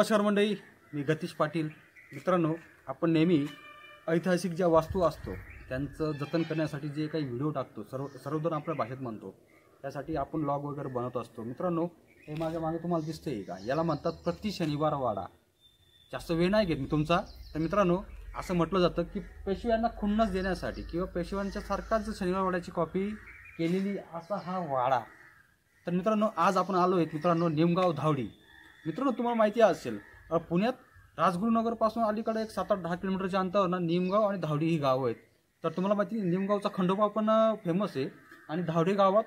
नमस्कार मंडळी, मी गतीश पाटील. मित्रांनो, आपण नेहमी ऐतिहासिक ज्या वास्तू असतो त्यांचं जतन करण्यासाठी जे काही व्हिडिओ टाकतो, सर्वजण आपल्या भाषेत म्हणतो, त्यासाठी आपण ब्लॉग वगैरे बनवत असतो. मित्रांनो, हे माझ्या मागे तुम्हाला दिसतंय का, याला म्हणतात प्रति शनिवार वाडा. जास्त वेळ नाही घेत मी तुमचा. तर मित्रांनो, असं म्हटलं जातं की पेशव्यांना खुन्नस देण्यासाठी किंवा पेशव्यांच्या सारखाच शनिवार वाड्याची कॉपी केलेली असा हा वाडा. तर मित्रांनो, आज आपण आलो आहे मित्रांनो निमगाव धावडी. मित्रांनो, तुम्हाला माहिती असेल पुण्यात राजगुरुनगरपासून अलीकडे एक 7-8-10 किलोमीटरच्या अंतरावर ना निमगाव आणि धावडी ही गावं आहेत. तर तुम्हाला माहिती आहे निमगावचा खंडोबा पण फेमस आहे आणि धावडी गावात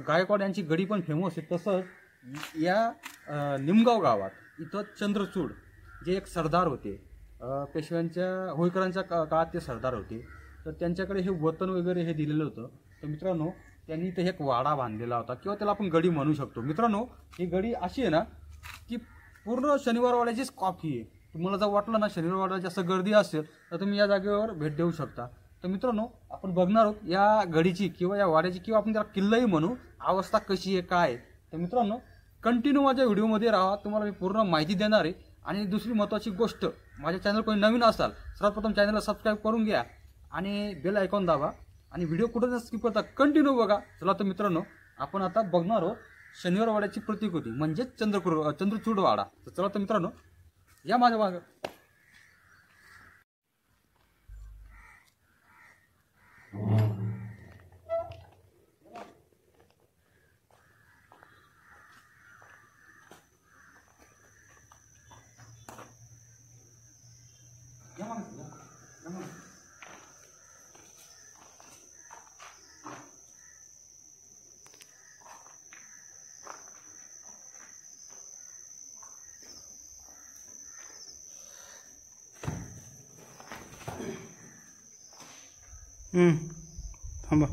गायकवाड यांची गडी पण फेमस आहे. तसंच या निमगाव गावात इथं चंद्रचूड जे एक सरदार होते, पेशव्यांच्या होळकरांच्या काळात ते सरदार होते, तर त्यांच्याकडे हे वतन वगैरे हे दिलेलं होतं. तर मित्रांनो, त्यांनी इथे एक वाडा बांधलेला होता किंवा त्याला आपण गडी म्हणू शकतो. मित्रांनो, ही गडी अशी आहे ना की पूर्ण शनिवार वाड्याचीच कॉपी आहे. तुम्हाला जर वाटलं ना शनिवार वाड्यात जास्त गर्दी असेल तर तुम्ही या जागेवर भेट देऊ शकता. तर मित्रांनो, आपण बघणार आहोत या गडीची किंवा या वाड्याची किंवा आपण त्याला किल्लाही म्हणू अवस्था कशी आहे काय. तर मित्रांनो, कंटिन्यू माझ्या व्हिडिओमध्ये राहा, तुम्हाला मी पूर्ण माहिती देणार आहे. आणि दुसरी महत्त्वाची गोष्ट, माझ्या चॅनल कोणी नवीन असाल सर्वप्रथम चॅनलला सबस्क्राईब करून घ्या आणि बेल आयकॉन दाबा आणि व्हिडिओ कुठं स्किप करता कंटिन्यू बघा. चला तर मित्रांनो, आपण आता बघणार आहोत शनिवार वाड्याची प्रतिकृती म्हणजेच चंद्रचूड वाडा. तर चला तर मित्रांनो, या माझ्या मागं. थांबा.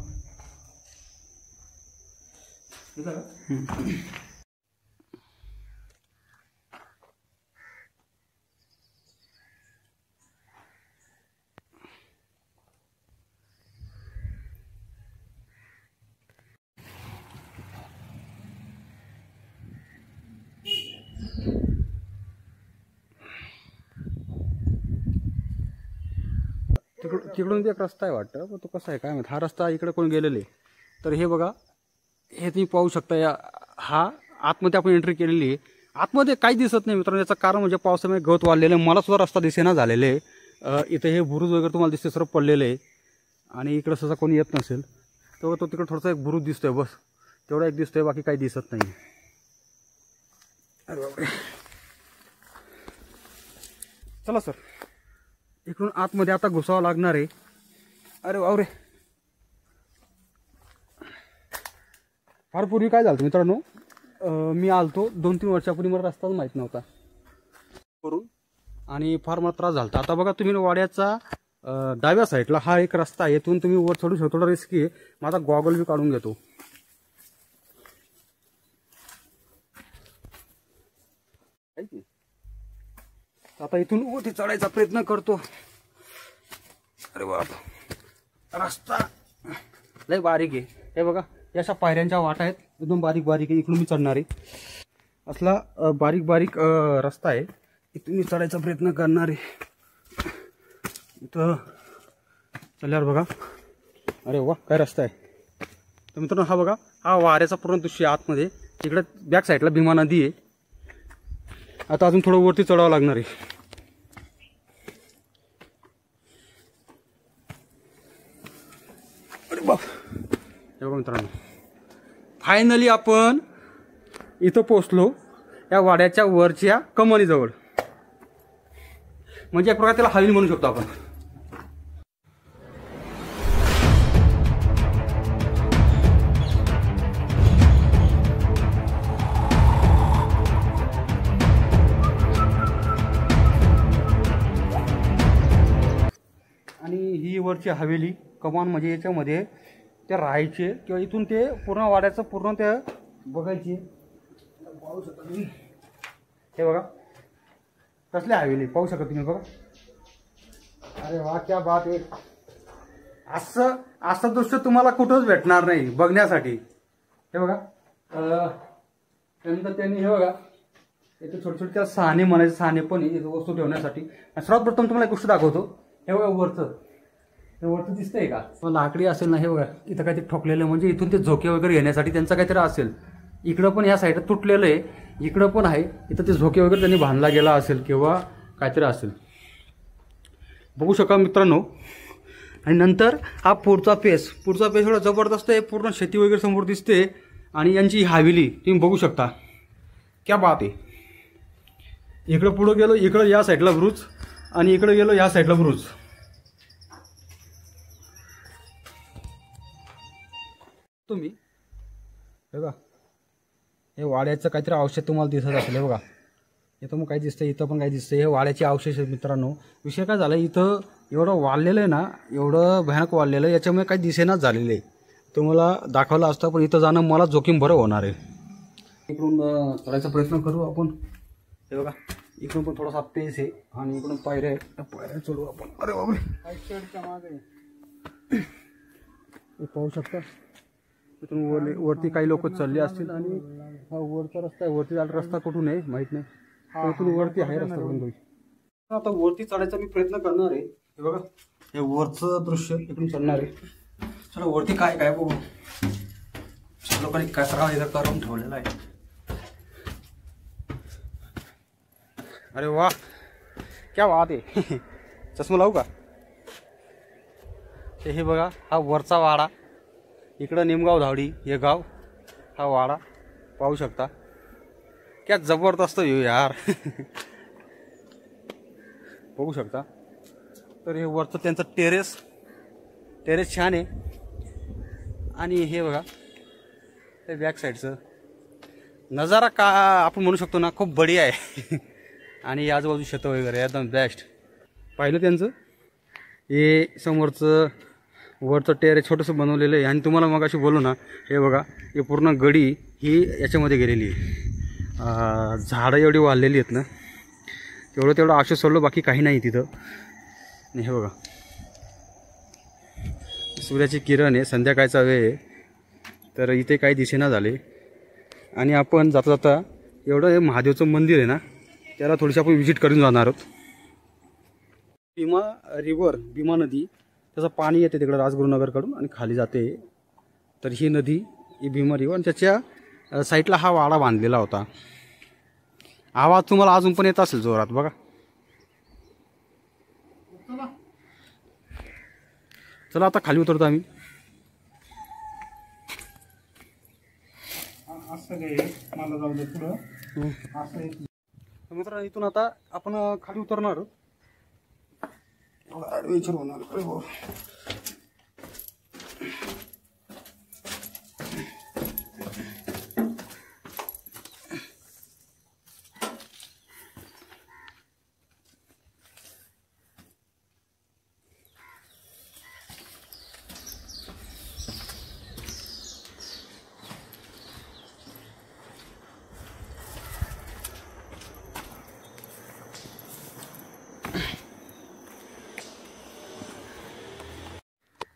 तिकडून एक रस्ता आहे वाटतं, पण तो कसा आहे काय माहिती. हा रस्ता इकडे कोण गेलेले. तर हे बघा, हे तुम्ही पाहू शकता. या हा आतमध्ये आपण एंट्री केलेली आहे. आतमध्ये काही दिसत नाही मित्रांनो. याचं कारण म्हणजे पावसामुळे गवत वाढलेलं आहे. मला सुद्धा रस्ता दिसेना झालेले आहे. इथे हे बुरुज वगैरे तुम्हाला दिसते सर्व पडलेले आहे. आणि इकडं सहसा कोणी येत नसेल तेव्हा तो तिकडे थोडासा एक बुरुज दिसतोय, बस तेवढा एक दिसतोय, बाकी काही दिसत नाही. अरे बापरे, चला सर, इकडून आतमध्ये आता घुसावं लागणार आहे. अरे बापरे, फार पूर्वी काय झालं मित्रांनो, मी आलतो 2-3 वर्षापूर्वी, मला रस्ताच माहीत नव्हता करून आणि फार मला त्रास झाला. आता बघा तुम्ही, वाड्याचा डाव्या साईडला हा एक रस्ता आहे, इथून तुम्ही वर चढू शकतो. थोडा रिस्की आहे. माझा गॉगल बी काढून घेतो. आता इथून वरती चढायचा प्रयत्न करतो. अरे बाप, रस्ता लय बारीक आहे. हे बघा, या अशा पायऱ्यांच्या वाटा आहेत, एकदम बारीक बारीक आहे. इकडून मी चढणार आहे. असला बारीक बारीक रस्ता आहे. इथून मी चढायचा प्रयत्न करणार आहे. इथं चढल्यावर बघा, अरे वा काय रस्ता आहे. तर मित्रांनो, हा बघा, हा वाऱ्याचा पूर्ण दृश्य आतमध्ये. इकडे बॅक साईडला भीमा नदी आहे. आता अजून थोडं वरती चढावं लागणार आहे. अरे बाप, हे बघा मित्रांनो, फायनली आपण इथं पोचलो, या वाड्याच्या वरच्या कमानीजवळ. म्हणजे एक प्रकार त्याला हवेली म्हणू शकतो आपण. आणि ही वरची हवेली कमान म्हणजे याच्यामध्ये ते राहायचे किंवा इथून ते पूर्ण वाड्याचं पूर्ण ते बघायचे. पाहू शकता तुम्ही, हे बघा कसली हवेली पाहू शकता तुम्ही बघा. अरे वा, क्या बात आहे. असं दृश्य तुम्हाला कुठंच भेटणार नाही बघण्यासाठी. हे बघा, त्यानंतर त्यांनी हे बघा इथे छोटे छोटे त्या सहाणे म्हणायचे, सहाणे पण आहे वस्तू ठेवण्यासाठी. सर्वात प्रथम तुम्हाला एक गोष्ट दाखवतो. हे बघा वरचं, हे वरचं दिसतंय का? लाकडी असेल ना, हे बघा इथं काहीतरी ठोकलेलं, म्हणजे इथून ते झोके वगैरे घेण्यासाठी त्यांचं काहीतरी असेल. इकडं पण या साईडला तुटलेलं आहे, इकडं पण आहे. इथं ते झोके वगैरे त्यांनी बांधला गेला असेल किंवा काहीतरी असेल, बघू शका मित्रांनो. आणि नंतर हा पुढचा पेस एवढा जबरदस्त आहे. पूर्ण शेती वगैरे समोर दिसते. आणि यांची हवेली तुम्ही बघू शकता, क्या बात आहे. इकडं पुढं गेलो, इकडं या साईडला ब्रुज, आणि इकडं गेलो या साईडला ब्रुज. तुम्ही हे बघा, हे वाड्याचं काहीतरी औषध तुम्हाला दिसत असेल. हे बघा इथं मग काय दिसतंय, इथं पण काय दिसतंय. हे वाड्याचे अवशेष आहेत मित्रांनो. विषय काय झाला, इथं एवढं वाढलेलं आहे ना, एवढं भयानक वाढलेलं आहे, याच्यामुळे काही दिसेनाच झालेलं आहे. तुम्हाला दाखवलं असतं, पण इथं जाणं मला जोखीम बरं होणार आहे. इकडून चढायचा प्रयत्न करू आपण. हे बघा इकडून पण थोडासा पेस आहे, आणि इकडून पायऱ्या चढू आपण. अरे बाबा, मागे पाहू शकता इथून वरती काही लोक चालले असतील. आणि हा वरचा रस्ता आहे, वरती जायला रस्ता कुठून आहे माहित नाही, इथून वरती आहे रस्ता कुठून. आता वरती चढायचा मी प्रयत्न करणार आहे. हे बघा हे वरचं दृश्य इकडून चढणार आहे. चला वरती काय काय बघू. लोकांनी कचरा वगैरे करून ठेवलेला आहे. अरे वा, क्या बात आहे. चष्मा लावू का? हे बघा हा वरचा वाडा, इकडं निमगाव धावडी हे गाव, हा वाडा पाहू शकता. क्या जबरदस्त व्ह्यू यार. बघू शकता. तर हे वरचं त्यांचं टेरेस छान आहे. आणि हे बघा हे बॅक साईडचं नजारा का आपण म्हणू शकतो ना, खूप बढिया आहे. आणि आजूबाजू शेतं वगैरे एकदम बेस्ट. पाहिलं त्यांचं हे समोरचं वरचं टेरेस छोटंसं बनवलेलं आहे. आणि तुम्हाला मग अशी बोलू ना, हे बघा हे पूर्ण गडी ही याच्यामध्ये गेलेली आहे. झाडं एवढी वाढलेली आहेत ना, तेवढं अवशेष सोडलं, बाकी काही नाही तिथं. आणि हे बघा सूर्याची किरण आहे, संध्याकाळचा वेळ आहे, तर इथे काही दिसेना झाले. आणि आपण जाता जाता एवढं हे महादेवचं मंदिर आहे ना, त्याला थोडीशी आपण व्हिजिट करून जाणार आहोत. भीमा नदी, त्याचं पाणी येते तिकडं राजगुरुनगरकडून आणि खाली जाते. तर ही नदी ही भीमा रिव्हर, आणि त्याच्या साईडला हा वाडा बांधलेला होता. आवाज तुम्हाला अजून पण येत असेल जोरात. बघा चला आता खाली उतरतो आम्ही. मला जाऊ दे पुढं असं. मित्रांनो इथून आता आपण खाली उतरणार आहोत. ॲडव्हेंचर होणार.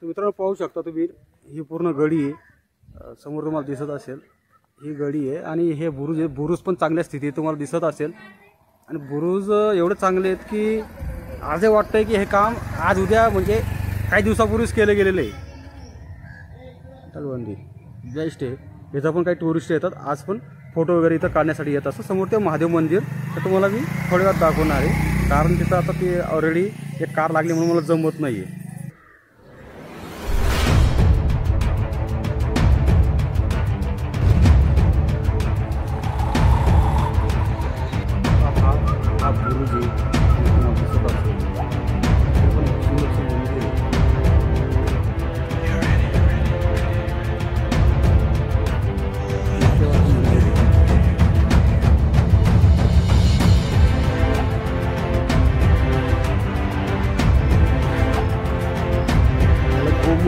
मित्रांनो पाहू शकता तुम्ही, ही पूर्ण गडी आहे. समोर तुम्हाला दिसत असेल ही गडी आहे. आणि हे बुरुज आहे, बुरुज पण चांगल्या स्थितीत तुम्हाला दिसत असेल. आणि बुरुज एवढे चांगले आहेत की आजही वाटतंय की हे काम आज उद्या म्हणजे काही दिवसापूर्वीच केलं गेलेलं आहे. तलवंदी बेस्ट आहे. इथं पण काही टुरिस्ट येतात, आज पण फोटो वगैरे इथं काढण्यासाठी येत असतं. समोर ते महादेव मंदिर, तर तुम्हाला मी थोड्या वेळात दाखवणार आहे. कारण तिथं आता ते ऑलरेडी एक कार लागली म्हणून मला जमत नाही आहे.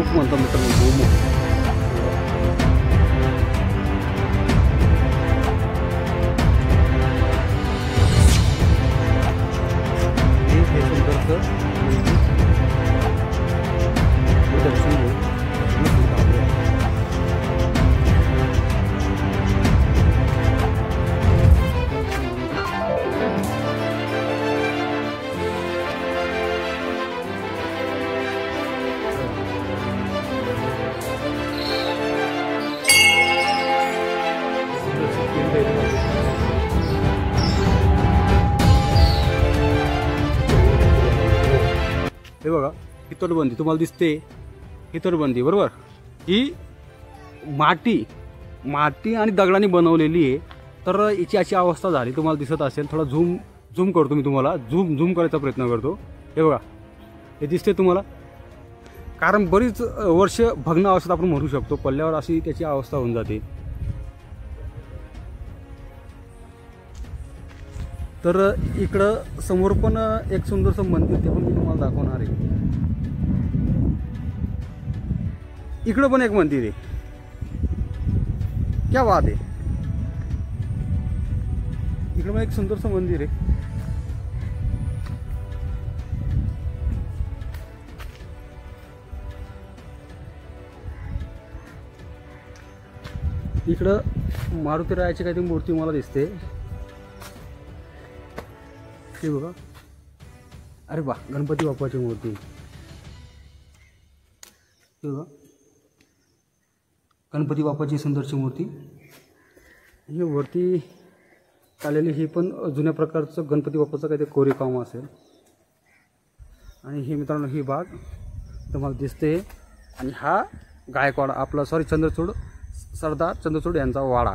म्हणतो मित्रांनो गोमुख. हे सुंदरचं दर्शन घेऊ. हे बघा ही तटबंदी तुम्हाला दिसते, ही तटबंदी बरोबर, ही माती आणि दगडाने बनवलेली आहे. तर याची अशी अवस्था झाली तुम्हाला दिसत असेल. थोडा झूम करतो मी तुम्हाला, झूम करायचा प्रयत्न करतो. हे बघा हे दिसते तुम्हाला, कारण बरीच वर्ष भग्न अवस्थेत आपण म्हणू शकतो, पडल्यावर अशी त्याची अवस्था होऊन जाते. तर इकडं समोर पण एक सुंदरसं मंदिर, ते पण मी तुम्हाला दाखवणार आहे. इकडं पण एक मंदिर आहे, क्या बात आहे. इकडं पण एक सुंदरसं मंदिर आहे. इकडं मारुतीरायाची काहीतरी मूर्ती मला दिसते. हे बघा, अरे वा, गणपती बाप्पाची मूर्ती. हे बघा गणपती बाप्पाची सुंदरची मूर्ती. ही वरती आलेली ही पण जुन्या प्रकारचं गणपती बाप्पाचं काहीतरी कोरीवकाम असेल. आणि ही मित्रांनो ही बाग तुम्हाला दिसते. आणि हा गायकवाड आपला सरदार चंद्रचूड यांचा वाडा.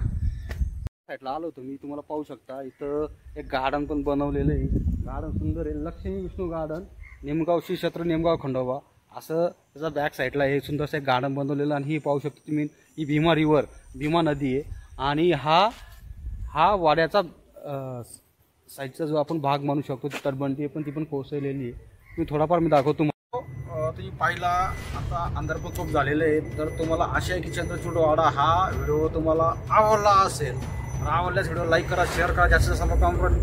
साईडला आलो होतो मी, तुम्हाला पाहू शकता इथं एक गार्डन पण बनवलेलं आहे. गार्डन सुंदर आहे, लक्ष्मी विष्णू गार्डन, नेमगाव श्री क्षेत्र नेमगाव खंडोबा असं त्याचा बॅक साईडला हे सुंदरसं एक गार्डन बनवलेलं. आणि ही पाहू शकता तुम्ही, ही भीमा रिव्हर, भीमा नदी आहे. आणि हा वाड्याचा साईडचा जो आपण भाग मानू शकतो, ती तटबंदी पण ती पण कोसळलेली आहे. तुम्ही थोडाफार मी दाखवतो. तुम्ही पाहिला, आता अंधार पण खूप झालेलं आहे. तर तुम्हाला आशा आहे की चंद्रचूड वाडा हा व्हिडिओ तुम्हाला आवडला असेल. आवडल्यास व्हिडिओ लाईक करा, शेअर करा, जास्तीत जास्त कमेंट करा.